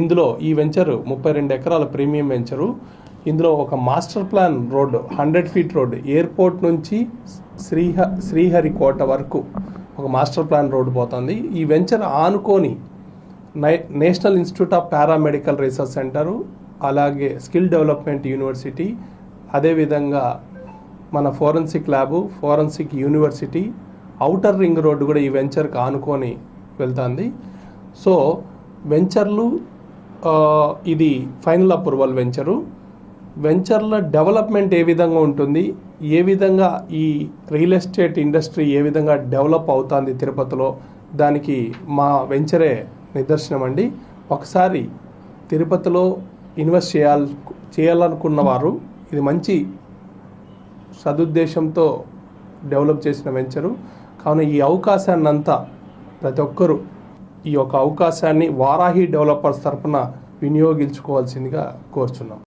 ఇందులో ఈ వెంచరు 32 ఎకరాల ప్రీమియం వెంచరు. ఇందులో ఒక master plan road 100 feet road airport నుంచి శ్రీహరికోట వరకు ఒక మాస్టర్ ప్లాన్ రోడ్డు పోతుంది. ఈ వెంచర్ ఆనుకొని national institute of paramedical research centre, అలాగే స్కిల్ డెవలప్మెంట్ యూనివర్సిటీ, అదేవిధంగా మన forensic lab, forensic university, outer ring road కూడా ఈ వెంచర్కి ఆనుకొని వెళ్తుంది. సో వెంచర్లు ఇది ఫైనల్ అప్రూవల్ వెంచరు. వెంచర్ల డెవలప్మెంట్ ఏ విధంగా ఉంటుంది, ఏ విధంగా ఈ రియల్ ఎస్టేట్ ఇండస్ట్రీ ఏ విధంగా డెవలప్ అవుతుంది తిరుపతిలో, దానికి మా వెంచరే నిదర్శనం అండి. ఒకసారి తిరుపతిలో ఇన్వెస్ట్ చేయాలనుకున్న వారు ఇది మంచి సదుద్దేశంతో డెవలప్ చేసిన వెంచరు. కావున ఈ అవకాశాన్ని అంతా ప్రతి ఒక్కరూ ఈ యొక్క అవకాశాన్ని వారాహి డెవలపర్స్ తరఫున వినియోగించుకోవాల్సిందిగా కోరుచున్నాం.